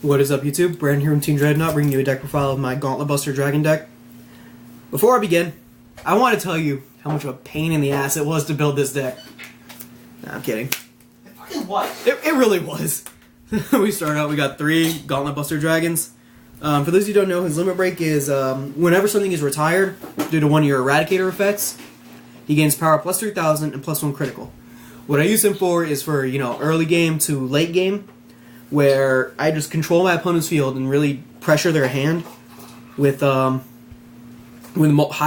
What is up, YouTube? Branden here from Team Dreadnought, bringing you a deck profile of my Gauntlet Buster Dragon deck. Before I begin, I want to tell you how much of a pain in the ass it was to build this deck. Nah, I'm kidding. It fucking was. It really was. We started out, we got 3 Gauntlet Buster Dragons. For those who don't know, his limit break is whenever something is retired due to one of your Eradicator effects, he gains power plus 3,000 and plus 1 critical. What I use him for is for, early game to late game, where I just control my opponent's field and really pressure their hand with high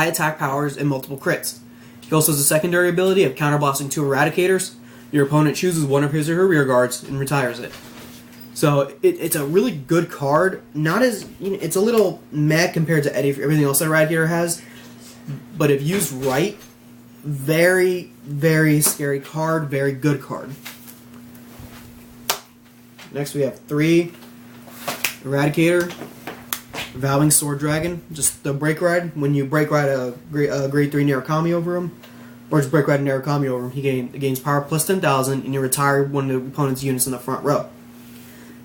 attack powers and multiple crits. He also has a secondary ability of counterblasting 2 Eradicators. Your opponent chooses one of his or her rear guards and retires it. So it's a really good card. Not as it's a little meh compared to everything else that Eradicator has, but if used right, very, very scary card, very good card. Next we have 3 Eradicator, Vowing Sword Dragon, just the break ride. When you break ride a grade 3 Narukami over him, or just break ride a Narukami over him, he gains power plus 10,000 and you retire one of the opponent's units in the front row.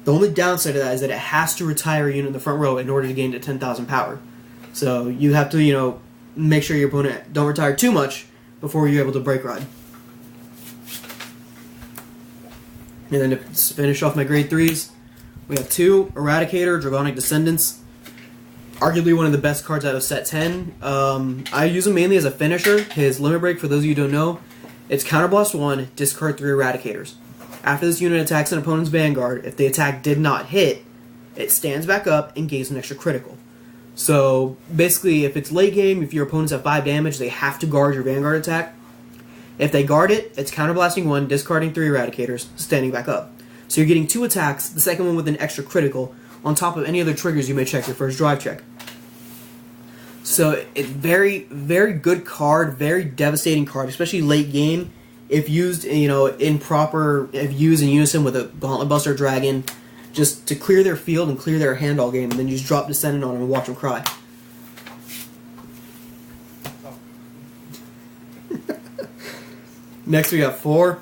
The only downside of that is that it has to retire a unit in the front row in order to gain to 10,000 power. So you have to, make sure your opponent don't retire too much before you're able to break ride. And then to finish off my grade 3s, we have 2 Eradicator, Dragonic Descendants. Arguably one of the best cards out of set 10. I use him mainly as a finisher. His limit break, for those of you who don't know, it's Counterblast 1, discard 3 Eradicators. After this unit attacks an opponent's Vanguard, if the attack did not hit, it stands back up and gains an extra critical. So basically, if it's late game, if your opponents have 5 damage, they have to guard your Vanguard attack. If they guard it, it's counterblasting 1, discarding 3 Eradicators, standing back up. So you're getting 2 attacks, the second one with an extra critical, on top of any other triggers you may check your first drive check. So it's very, very good card, very devastating card, especially late game. If used, if used in unison with a Gauntlet Buster Dragon, just to clear their field and clear their hand all game, and then you just drop Descendent on them and watch them cry. Next we got 4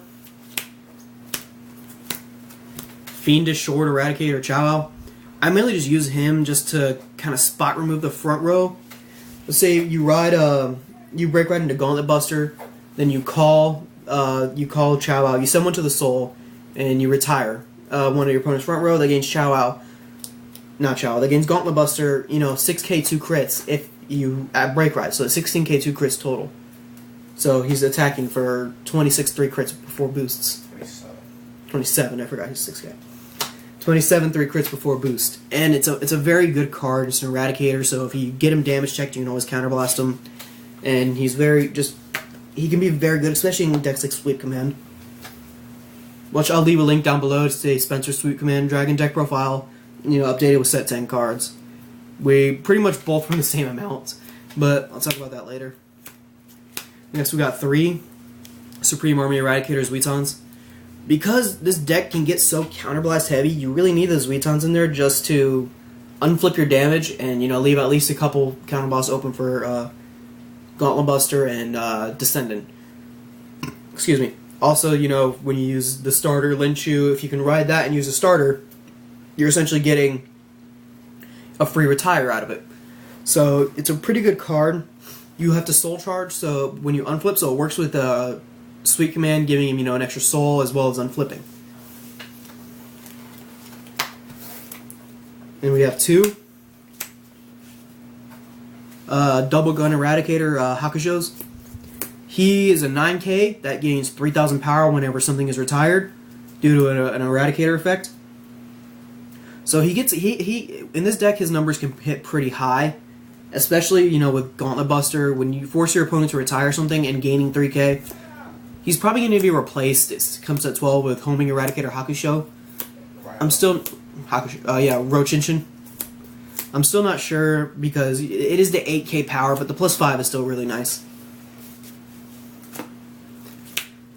Fiendish Sword Eradicator Chow. I mainly just use him just to kind of spot remove the front row. Let's say you break right into Gauntlet Buster, then you call Chow, you summon to the soul, and you retire one of your opponent's front row. That gains that gains Gauntlet Buster, 6k 2 crits if you break ride, so 16k 2 crits total. So he's attacking for 26 3 crits before boosts. 27, I forgot he's 6k. 27 3 crits before boost. And it's a very good card. It's an Eradicator, so if you get him damage checked, you can always counterblast him. And he's he can be very good, especially in decks like Sweep Command. Which I'll leave a link down below to say Spencer's Sweep Command Dragon deck profile, updated with set 10 cards. We pretty much both run the same amount, but I'll talk about that later. Next we got 3 Supreme Army Eradicators Weetons. Because this deck can get so counterblast heavy, you really need those Weetons in there just to unflip your damage and leave at least a couple counterblast open for Gauntlet Buster and Descendant. Excuse me. Also, when you use the starter Linchu, if you can ride that and use a starter, you're essentially getting a free retire out of it. So it's a pretty good card. You have to soul charge, so when you unflip, so it works with Sweet Command, giving him an extra soul as well as unflipping. And we have 2 Double Gun Eradicator Hakushos. He is a 9k that gains 3,000 power whenever something is retired due to an Eradicator effect. So he in this deck his numbers can hit pretty high. Especially, with Gauntlet Buster, when you force your opponent to retire something and gaining 3k, he's probably going to be replaced. It comes at 12 with Homing Eradicator Hakusho. I'm still... Rochinshin. I'm still not sure because it is the 8k power, but the plus 5 is still really nice.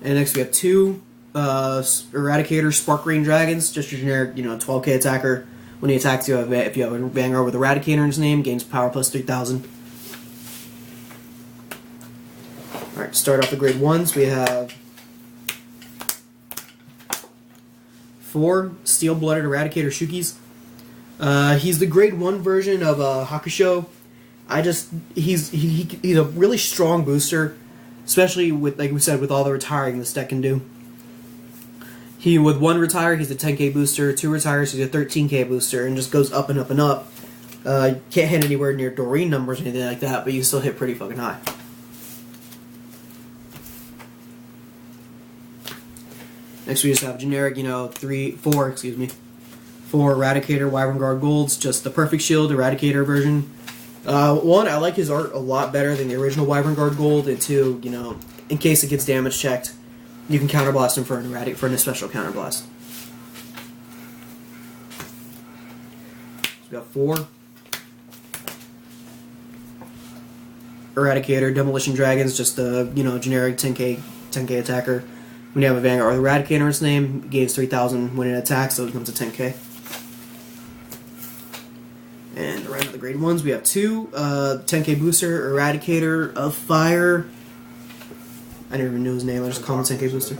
And next we have 2 Eradicator Spark Green Dragons, just your generic, 12k attacker. When he attacks you, if you have a Vanguard with Eradicator in his name, gains power plus 3,000. Alright, to start off the grade 1s, we have 4 Steel-Blooded Eradicator Shukis. He's the grade 1 version of Hakusho. He's a really strong booster, especially with, like we said, with all the retiring this deck can do. With 1 retire, he's a 10k booster. 2 retires, he's a 13k booster, and just goes up and up and up. You can't hit anywhere near Doreen numbers or anything like that, but you still hit pretty fucking high. Next we just have generic, 4 Eradicator Wyvern Guard Golds, just the perfect shield Eradicator version. 1, I like his art a lot better than the original Wyvern Guard Gold, and 2, in case it gets damage checked, you can counterblast him for a special counterblast. We got 4 Eradicator Demolition Dragons, just the generic 10k attacker. When you have a Vanguard or Eradicator in its name, it gains 3,000 when it attacks, so it becomes a 10k. And around to the grade 1s, we have 2 10k booster Eradicator of Fire. I never even knew his name. I just call him 10k booster.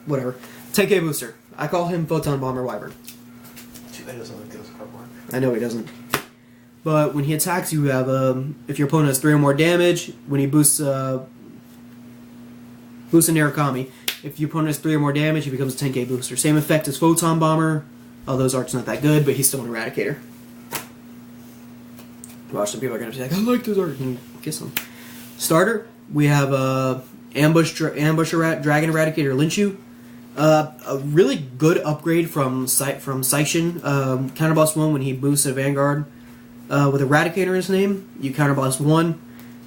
Whatever. 10k booster. I call him Photon Bomber Wyvern. He doesn't look good as cardboard. I know he doesn't. But when he attacks, you have if your opponent has 3 or more damage. When he boosts Boost in Narukami. If your opponent has 3 or more damage, he becomes a 10k booster. Same effect as Photon Bomber, although his art's not that good, but he's still an Eradicator. Watch, some people are going to be like, I like this art, and kiss him. Starter, we have Ambush Dragon Eradicator Linchu. A really good upgrade from Seishin. Counterblast 1 when he boosts a Vanguard. With Eradicator in his name, you counterblast 1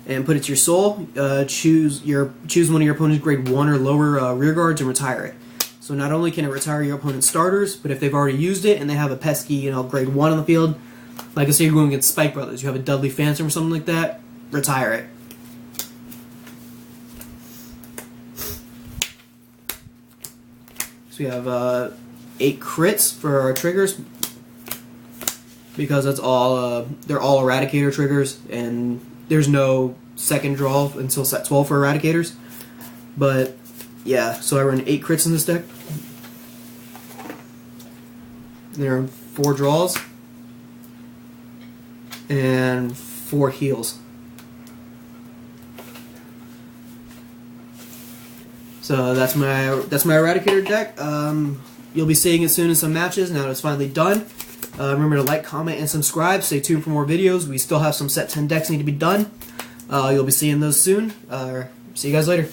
and put it to your soul. Choose one of your opponent's grade 1 or lower rear guards and retire it. So not only can it retire your opponent's starters, but if they've already used it and they have a pesky, grade 1 on the field, like I say you're going against Spike Brothers, you have a Dudley Phantom or something like that, retire it. So we have 8 crits for our triggers, because that's all they're all Eradicator triggers, and there's no second draw until set 12 for Eradicators. But yeah, so I run 8 crits in this deck. There are 4 draws and 4 heals. So that's my Eradicator deck. You'll be seeing it soon in some matches now that it's finally done. Remember to like, comment, and subscribe. Stay tuned for more videos. We still have some set 10 decks need to be done. You'll be seeing those soon. See you guys later.